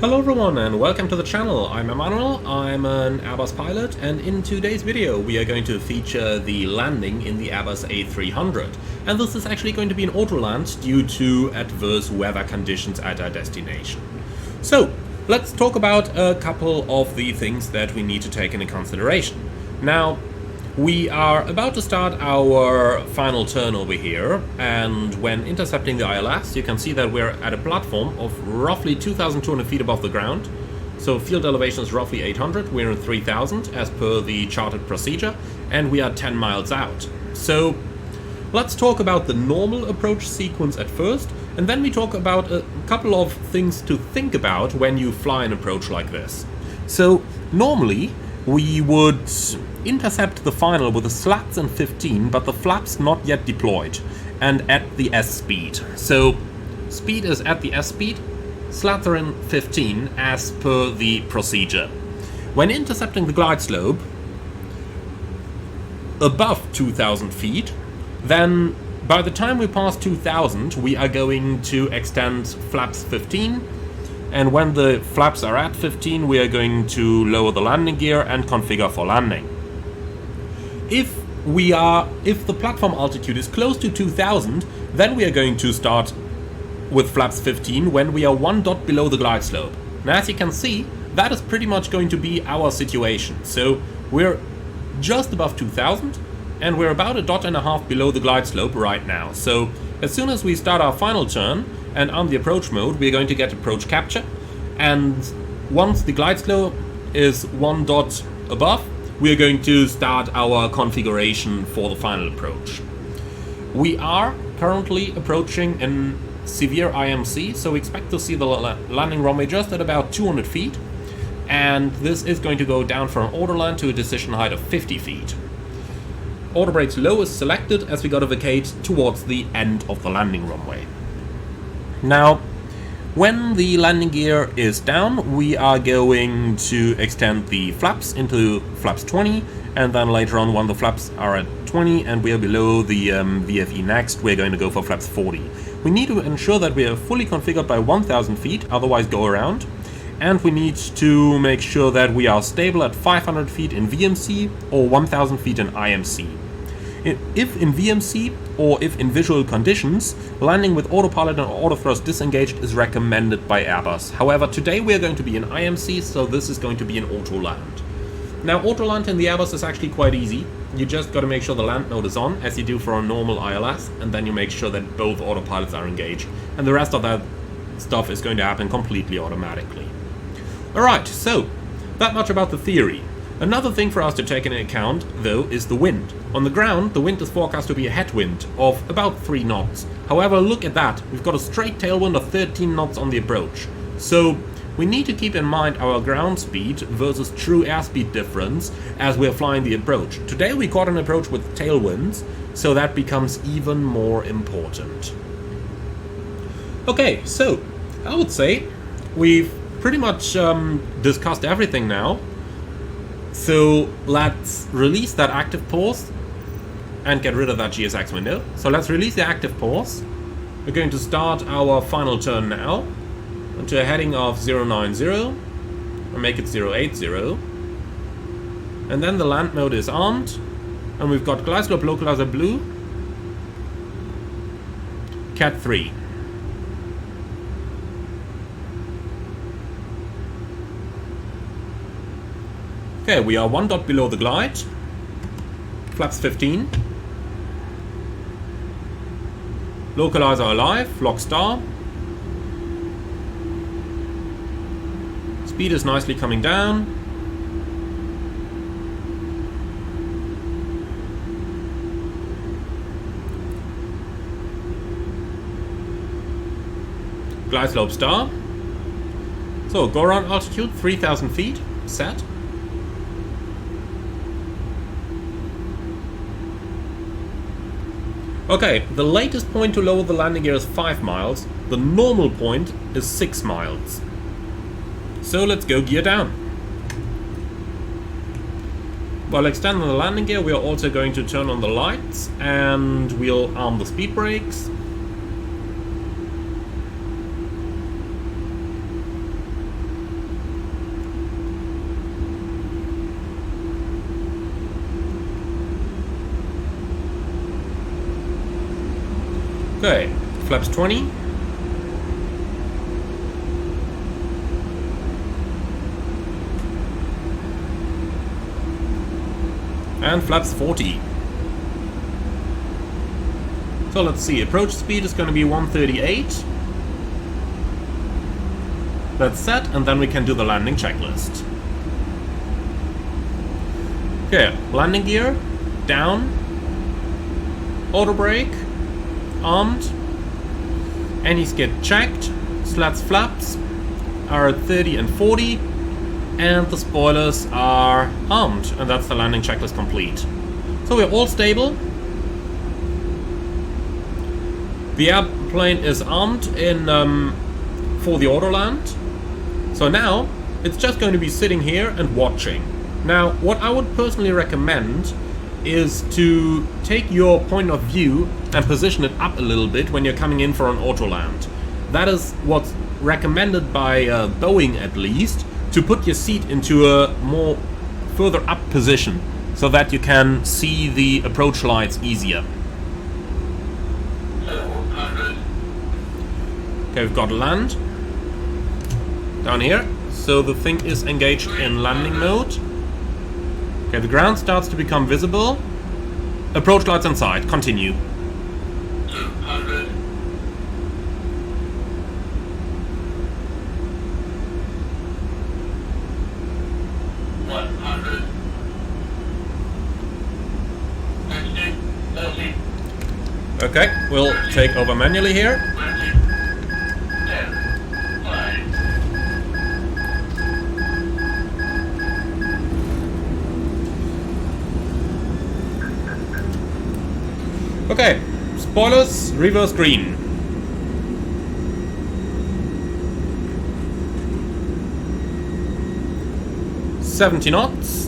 Hello everyone and welcome to the channel. I'm Emmanuel, I'm an Airbus pilot, and in today's video we are going to feature the landing in the Airbus A300. And this is actually going to be an Autoland due to adverse weather conditions at our destination. So, let's talk about a couple of the things that we need to take into consideration. Now, we are about to start our final turn over here, and when intercepting the ILS you can see that we're at a platform of roughly 2,200 feet above the ground. So field elevation is roughly 800, we're in 3,000 as per the charted procedure, and we are 10 miles out. So let's talk about the normal approach sequence at first, and then we talk about a couple of things to think about when you fly an approach like this. So normally we would intercept the final with the slats in 15, but the flaps not yet deployed, and at the S speed. So speed is at the S speed, slats are in 15 as per the procedure. When intercepting the glide slope above 2,000 feet, then by the time we pass 2,000 we are going to extend flaps 15, and when the flaps are at 15 we are going to lower the landing gear and configure for landing. If the platform altitude is close to 2,000, then we are going to start with flaps 15 when we are 1 dot below the glide slope. Now as you can see, that is pretty much going to be our situation. So we're just above 2,000 and we're about a dot and a half below the glide slope right now. So as soon as we start our final turn and on the approach mode, we're going to get approach capture, and once the glide slope is 1 dot above, we are going to start our configuration for the final approach. We are currently approaching in severe IMC, so we expect to see the landing runway just at about 200 feet, and this is going to go down from Autoland to a decision height of 50 feet. Auto brakes low is selected as we got to vacate towards the end of the landing runway. Now, when the landing gear is down, we are going to extend the flaps into flaps 20, and then later on when the flaps are at 20 and we are below the VFE next, we're going to go for flaps 40. We need to ensure that we are fully configured by 1,000 feet, otherwise go around, and we need to make sure that we are stable at 500 feet in VMC or 1,000 feet in IMC. If in VMC or if in visual conditions, landing with autopilot and autothrust disengaged is recommended by Airbus. However, today we are going to be in IMC, so this is going to be an Autoland. Now, Autoland in the Airbus is actually quite easy. You just got to make sure the land mode is on, as you do for a normal ILS, and then you make sure that both autopilots are engaged. And the rest of that stuff is going to happen completely automatically. Alright, so that much about the theory. Another thing for us to take into account, though, is the wind. On the ground, the wind is forecast to be a headwind of about 3 knots. However, look at that, we've got a straight tailwind of 13 knots on the approach. So, we need to keep in mind our ground speed versus true airspeed difference as we're flying the approach. Today we caught an approach with tailwinds, so that becomes even more important. Okay, so, I would say we've pretty much discussed everything now. So let's release that active pause and get rid of that GSX window. So let's release the active pause. We're going to start our final turn now into a heading of 090 and make it 080. And then the land mode is armed, and we've got glide slope localizer blue, Cat 3. Okay, we are 1 dot below the glide, flaps 15, localizer alive, lock star, speed is nicely coming down, glide slope star, so go around altitude 3,000 feet, set. Okay, the latest point to lower the landing gear is 5 miles, the normal point is 6 miles. So let's go gear down. While extending the landing gear, we are also going to turn on the lights and we'll arm the speed brakes. Okay, flaps 20. And flaps 40. So let's see, approach speed is going to be 138. That's set, and then we can do the landing checklist. Okay, landing gear, down, auto brake, armed, anti-skid checked, slats flaps are at 30 and 40, and the spoilers are armed, and that's the landing checklist complete. So we're all stable. The airplane is armed in for the Autoland. So now it's just going to be sitting here and watching. Now, what I would personally recommend is to take your point of view and position it up a little bit when you're coming in for an Autoland. That is what's recommended by Boeing, at least, to put your seat into a more further up position so that you can see the approach lights easier. Okay, we've got land down here, so the thing is engaged in landing mode. Okay, the ground starts to become visible. Approach lights inside, continue. 200. Okay, we'll take over manually here. Okay, spoilers, reverse green. $70 knots.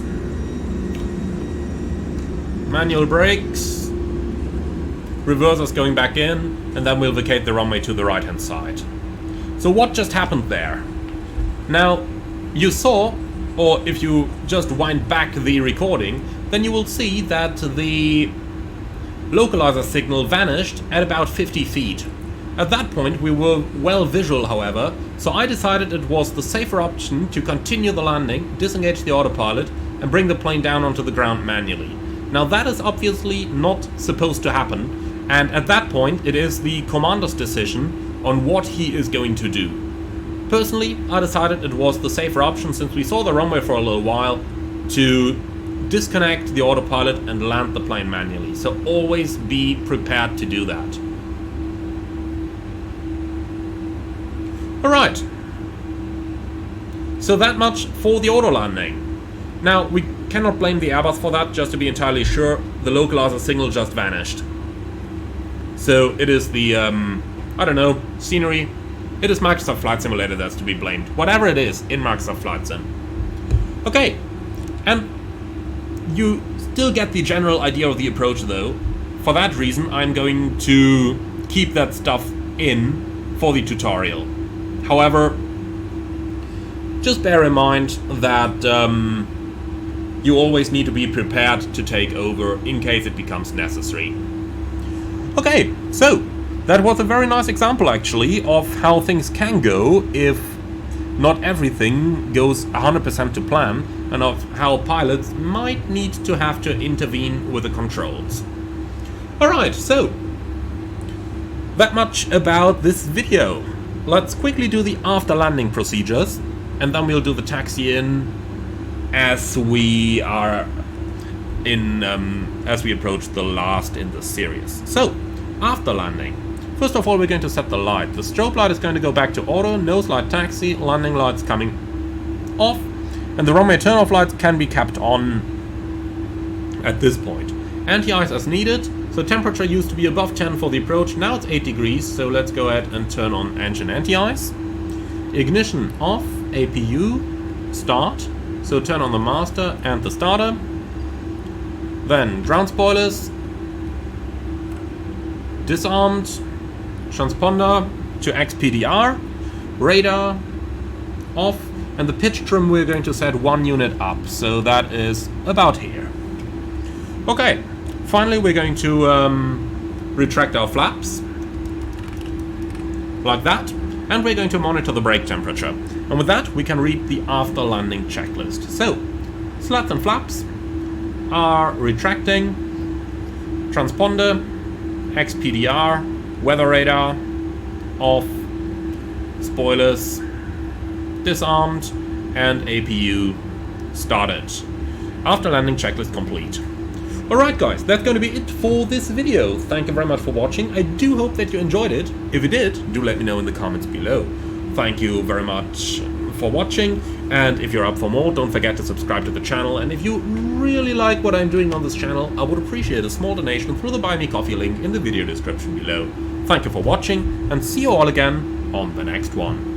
Manual brakes. Reversers going back in, and then we'll vacate the runway to the right hand side. So what just happened there? Now, you saw, or if you just wind back the recording, then you will see that the localizer signal vanished at about 50 feet. At that point we were well visual, however, so I decided it was the safer option to continue the landing, disengage the autopilot, and bring the plane down onto the ground manually. Now that is obviously not supposed to happen, and at that point it is the commander's decision on what he is going to do. Personally, I decided it was the safer option, since we saw the runway for a little while, to disconnect the autopilot and land the plane manually. So always be prepared to do that. Alright. So that much for the auto landing. Now, we cannot blame the Airbus for that, just to be entirely sure. The localizer signal just vanished. So it is the, I don't know, scenery. It is Microsoft Flight Simulator that's to be blamed. Whatever it is in Microsoft Flight Sim. Okay. And you still get the general idea of the approach, though. For that reason, I'm going to keep that stuff in for the tutorial. However, just bear in mind that you always need to be prepared to take over in case it becomes necessary. Okay, so that was a very nice example, actually, of how things can go if not everything goes 100% to plan, and of how pilots might need to have to intervene with the controls. Alright, so that much about this video. Let's quickly do the after landing procedures, and then we'll do the taxi in as we are in as we approach the last in the series. So, after landing. First of all, we're going to set the light. The strobe light is going to go back to auto, nose light taxi, landing lights coming off, and the runway turn-off lights can be kept on at this point. Anti-ice as needed, so temperature used to be above 10 for the approach, now it's 8 degrees, so let's go ahead and turn on engine anti-ice. Ignition off, APU, start, so turn on the master and the starter. Then ground spoilers, disarmed, transponder to XPDR, radar off, and the pitch trim we're going to set 1 unit up, so that is about here. Okay, finally we're going to retract our flaps, like that, and we're going to monitor the brake temperature. And with that, we can read the after landing checklist. So, slats and flaps are retracting, transponder, XPDR, weather radar, off, spoilers disarmed, and APU started. After landing checklist complete. Alright guys, that's going to be it for this video. Thank you very much for watching. I do hope that you enjoyed it. If you did, do let me know in the comments below. Thank you very much for watching, and if you're up for more, don't forget to subscribe to the channel, and if you really like what I'm doing on this channel, I would appreciate a small donation through the Buy Me Coffee link in the video description below. Thank you for watching, and see you all again on the next one.